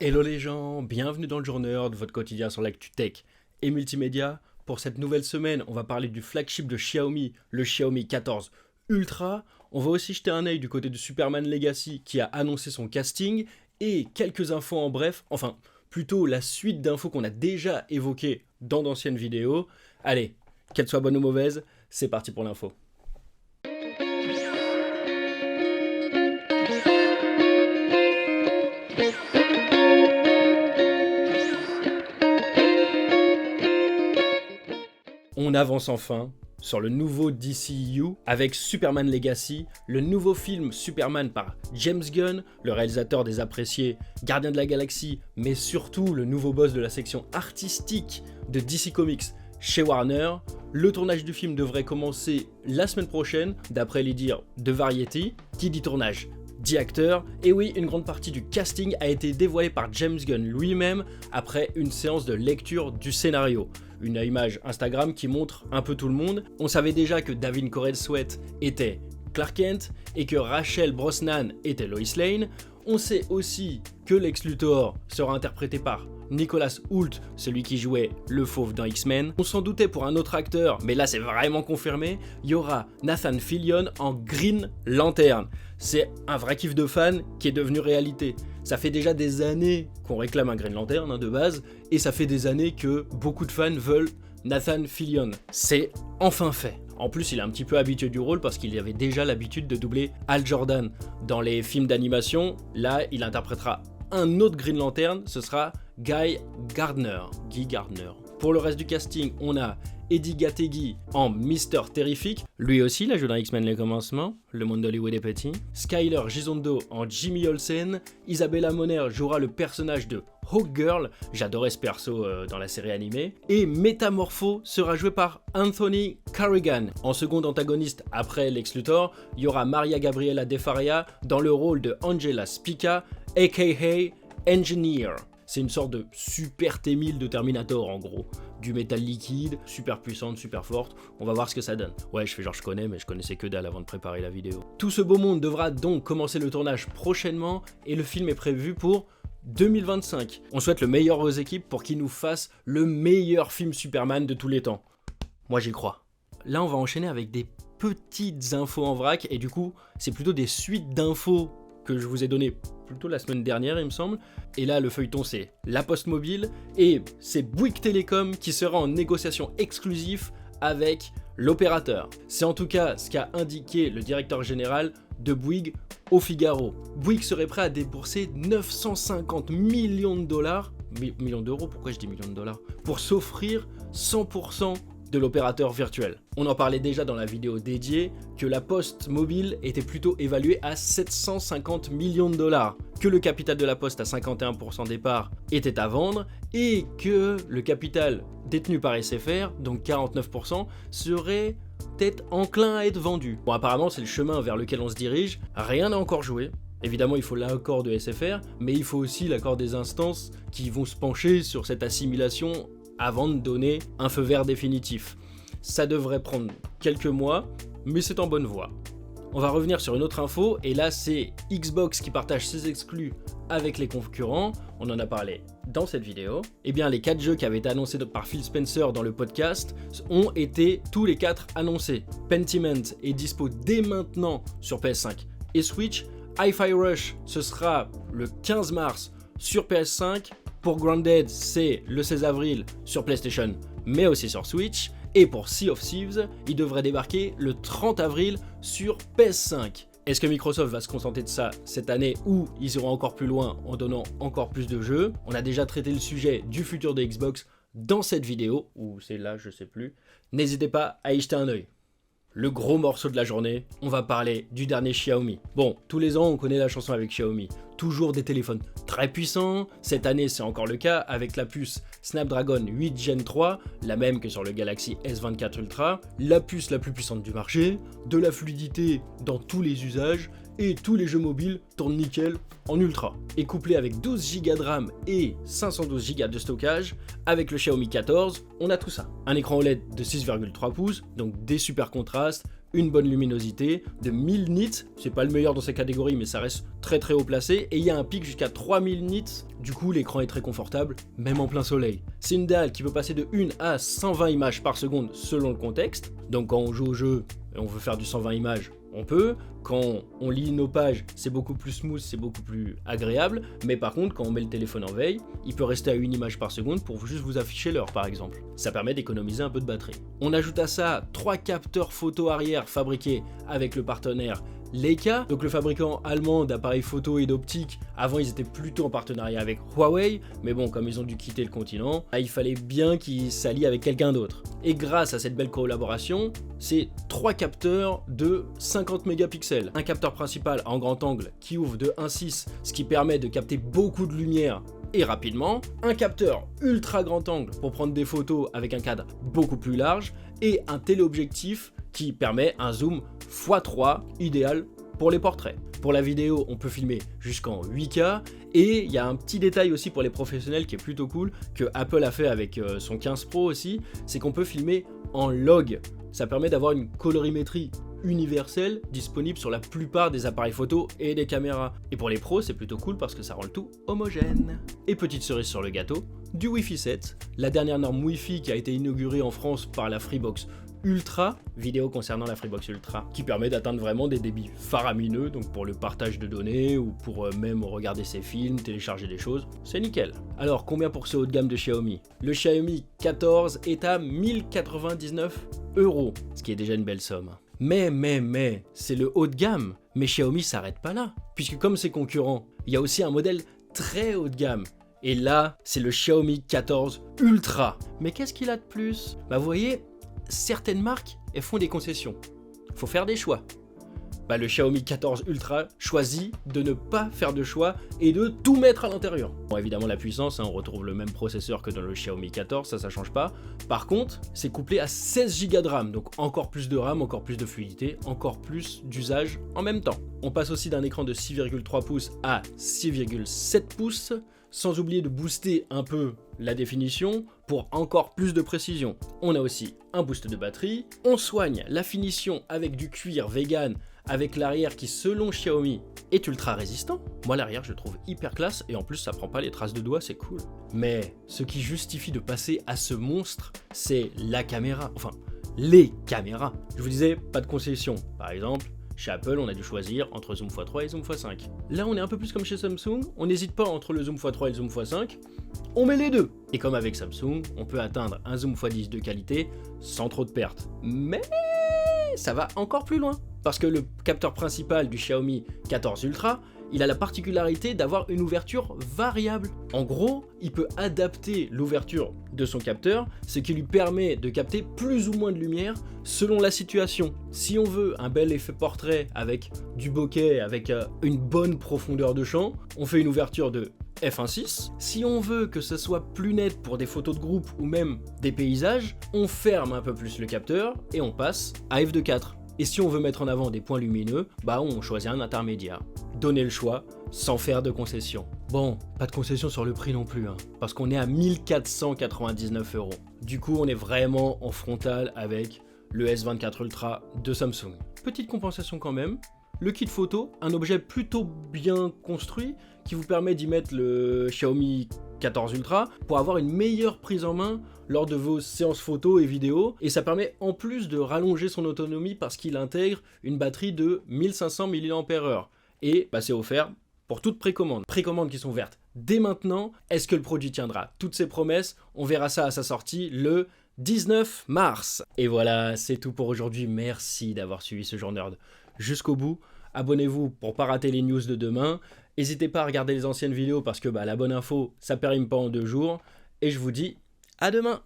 Hello les gens, bienvenue dans le Journeur de votre quotidien sur l'actu tech et multimédia. Pour cette nouvelle semaine, on va parler du flagship de Xiaomi, le Xiaomi 14 Ultra. On va aussi jeter un œil du côté de Superman Legacy qui a annoncé son casting et quelques infos en bref, enfin plutôt la suite d'infos qu'on a déjà évoquées dans d'anciennes vidéos. Allez, qu'elles soient bonnes ou mauvaises, c'est parti pour l'info. On avance enfin sur le nouveau DCU avec Superman Legacy, le nouveau film Superman par James Gunn, le réalisateur des appréciés Gardiens de la Galaxie, mais surtout le nouveau boss de la section artistique de DC Comics chez Warner. Le tournage du film devrait commencer la semaine prochaine, d'après les dires de Variety. Qui dit tournage dit acteur, et oui, une grande partie du casting a été dévoilée par James Gunn lui-même après une séance de lecture du scénario. Une image Instagram qui montre un peu tout le monde. On savait déjà que Davin Corelswet était Clark Kent et que Rachel Brosnan était Lois Lane. On sait aussi que Lex Luthor sera interprété par Nicholas Hoult, celui qui jouait le fauve dans X-Men. On s'en doutait pour un autre acteur, mais là c'est vraiment confirmé. Il y aura Nathan Fillion en Green Lantern. C'est un vrai kiff de fan qui est devenu réalité. Ça fait déjà des années qu'on réclame un Green Lantern de base, et ça fait des années que beaucoup de fans veulent Nathan Fillion. C'est enfin fait. En plus, il est un petit peu habitué du rôle parce qu'il avait déjà l'habitude de doubler Hal Jordan dans les films d'animation. Là, il interprétera un autre Green Lantern, ce sera Guy Gardner. Pour le reste du casting, on a Eddie Gattegi en Mr. Terrific. Lui aussi, il a joué dans X-Men les commencements, le monde d'Hollywood est petit. Skyler Gisondo en Jimmy Olsen. Isabella Moner jouera le personnage de Hawkgirl. J'adorais ce perso dans la série animée. Et Métamorpho sera joué par Anthony Carrigan. En second antagoniste après Lex Luthor, il y aura Maria Gabriela De Faria dans le rôle de Angela Spica, aka Engineer. C'est une sorte de super T-1000 de Terminator en gros. Du métal liquide, super puissante, super forte. On va voir ce que ça donne. Ouais, je fais genre je connais, mais je connaissais que dalle avant de préparer la vidéo. Tout ce beau monde devra donc commencer le tournage prochainement et le film est prévu pour 2025. On souhaite le meilleur aux équipes pour qu'ils nous fassent le meilleur film Superman de tous les temps. Moi j'y crois. Là on va enchaîner avec des petites infos en vrac et du coup c'est plutôt des suites d'infos que je vous ai donné plutôt la semaine dernière il me semble, et là le feuilleton c'est La Poste Mobile, et c'est Bouygues Télécom qui sera en négociation exclusive avec l'opérateur. C'est en tout cas ce qu'a indiqué le directeur général de Bouygues au Figaro. Bouygues serait prêt à débourser 950 millions de dollars, millions d'euros, pourquoi je dis millions de dollars, pour s'offrir 100% de l'opérateur virtuel. On en parlait déjà dans la vidéo dédiée que la Poste Mobile était plutôt évaluée à 750 millions de dollars, que le capital de la Poste à 51% des parts était à vendre et que le capital détenu par SFR, donc 49%, serait peut-être enclin à être vendu. Bon, apparemment c'est le chemin vers lequel on se dirige, rien n'a encore joué. Évidemment, il faut l'accord de SFR, mais il faut aussi l'accord des instances qui vont se pencher sur cette assimilation avant de donner un feu vert définitif. Ça devrait prendre quelques mois, mais c'est en bonne voie. On va revenir sur une autre info, et là c'est Xbox qui partage ses exclus avec les concurrents, on en a parlé dans cette vidéo. Eh bien les 4 jeux qui avaient été annoncés par Phil Spencer dans le podcast ont été tous les 4 annoncés. Pentiment est dispo dès maintenant sur PS5 et Switch. Hi-Fi Rush, ce sera le 15 mars sur PS5. Pour Grounded, c'est le 16 avril sur PlayStation, mais aussi sur Switch. Et pour Sea of Thieves, il devrait débarquer le 30 avril sur PS5. Est-ce que Microsoft va se contenter de ça cette année ou ils iront encore plus loin en donnant encore plus de jeux? On a déjà traité le sujet du futur de Xbox dans cette vidéo, ou c'est là, je sais plus. N'hésitez pas à y jeter un œil. Le gros morceau de la journée, on va parler du dernier Xiaomi. Bon, tous les ans on connaît la chanson avec Xiaomi. Toujours des téléphones très puissants, cette année c'est encore le cas avec la puce Snapdragon 8 Gen 3, la même que sur le Galaxy S24 Ultra, la puce la plus puissante du marché, de la fluidité dans tous les usages, et tous les jeux mobiles tournent nickel en ultra. Et couplé avec 12 Go de RAM et 512 Go de stockage, avec le Xiaomi 14, on a tout ça. Un écran OLED de 6,3 pouces, donc des super contrastes, une bonne luminosité de 1000 nits, c'est pas le meilleur dans ces catégories mais ça reste très très haut placé, et il y a un pic jusqu'à 3000 nits, du coup l'écran est très confortable, même en plein soleil. C'est une dalle qui peut passer de 1 à 120 images par seconde selon le contexte, donc quand on joue au jeu et on veut faire du 120 images, on peut. Quand on lit nos pages, c'est beaucoup plus smooth, c'est beaucoup plus agréable. Mais par contre, quand on met le téléphone en veille, il peut rester à 1 image par seconde pour juste vous afficher l'heure, par exemple. Ça permet d'économiser un peu de batterie. On ajoute à ça 3 capteurs photo arrière fabriqués avec le partenaire Leica, donc le fabricant allemand d'appareils photo et d'optique. Avant, ils étaient plutôt en partenariat avec Huawei, mais bon, comme ils ont dû quitter le continent, il fallait bien qu'ils s'allient avec quelqu'un d'autre. Et grâce à cette belle collaboration, c'est 3 capteurs de 50 mégapixels. Un capteur principal en grand angle qui ouvre de 1.6, ce qui permet de capter beaucoup de lumière et rapidement, un capteur ultra grand angle pour prendre des photos avec un cadre beaucoup plus large, et un téléobjectif qui permet un zoom x3 idéal pour les portraits. Pour la vidéo, on peut filmer jusqu'en 8K, et il y a un petit détail aussi pour les professionnels qui est plutôt cool, que Apple a fait avec son 15 Pro aussi, c'est qu'on peut filmer en log. Ça permet d'avoir une colorimétrie universelle disponible sur la plupart des appareils photo et des caméras. Et pour les pros, c'est plutôt cool parce que ça rend le tout homogène. Et petite cerise sur le gâteau, du Wi-Fi 7, la dernière norme Wi-Fi qui a été inaugurée en France par la Freebox Ultra, vidéo concernant la Freebox Ultra, qui permet d'atteindre vraiment des débits faramineux, donc pour le partage de données ou pour même regarder ses films, télécharger des choses, c'est nickel. Alors combien pour ce haut de gamme de Xiaomi? Le Xiaomi 14 est à 1099 €, ce qui est déjà une belle somme. Mais, c'est le haut de gamme, mais Xiaomi s'arrête pas là, puisque comme ses concurrents, il y a aussi un modèle très haut de gamme. Et là, c'est le Xiaomi 14 Ultra. Mais qu'est-ce qu'il a de plus? Bah vous voyez, certaines marques, elles font des concessions. Faut faire des choix. Bah le Xiaomi 14 Ultra choisit de ne pas faire de choix et de tout mettre à l'intérieur. Bon, évidemment la puissance, on retrouve le même processeur que dans le Xiaomi 14, ça change pas. Par contre, c'est couplé à 16 Go de RAM, donc encore plus de RAM, encore plus de fluidité, encore plus d'usage en même temps. On passe aussi d'un écran de 6,3 pouces à 6,7 pouces, sans oublier de booster un peu la définition pour encore plus de précision. On a aussi un boost de batterie, on soigne la finition avec du cuir vegan, avec l'arrière qui, selon Xiaomi, est ultra résistant. Moi l'arrière je le trouve hyper classe, et en plus ça prend pas les traces de doigts, c'est cool. Mais ce qui justifie de passer à ce monstre, c'est la caméra, enfin les caméras. Je vous disais, pas de concession. Par exemple, chez Apple, on a dû choisir entre zoom x3 et zoom x5. Là, on est un peu plus comme chez Samsung, on n'hésite pas entre le zoom x3 et le zoom x5, on met les deux. Et comme avec Samsung, on peut atteindre un zoom x10 de qualité sans trop de pertes. Mais ça va encore plus loin, parce que le capteur principal du Xiaomi 14 Ultra, il a la particularité d'avoir une ouverture variable. En gros, il peut adapter l'ouverture de son capteur, ce qui lui permet de capter plus ou moins de lumière selon la situation. Si on veut un bel effet portrait avec du bokeh, avec une bonne profondeur de champ, on fait une ouverture de f1.6. Si on veut que ce soit plus net pour des photos de groupe ou même des paysages, on ferme un peu plus le capteur et on passe à f2.4. Et si on veut mettre en avant des points lumineux, bah on choisit un intermédiaire. Donnez le choix, sans faire de concession. Bon, pas de concession sur le prix non plus, parce qu'on est à 1499 €. Du coup, on est vraiment en frontal avec le S24 Ultra de Samsung. Petite compensation quand même, le kit photo, un objet plutôt bien construit, qui vous permet d'y mettre le Xiaomi 14 Ultra pour avoir une meilleure prise en main lors de vos séances photos et vidéos, et ça permet en plus de rallonger son autonomie parce qu'il intègre une batterie de 1500 mAh, et c'est offert pour toute précommande. Précommandes qui sont ouvertes dès maintenant. Est-ce que le produit tiendra toutes ses promesses? On verra ça à sa sortie le 19 mars. Et voilà, c'est tout pour aujourd'hui. Merci d'avoir suivi ce Jour Nerd jusqu'au bout. Abonnez-vous pour pas rater les news de demain. N'hésitez pas à regarder les anciennes vidéos parce que la bonne info, ça périme pas en 2 jours. Et je vous dis à demain.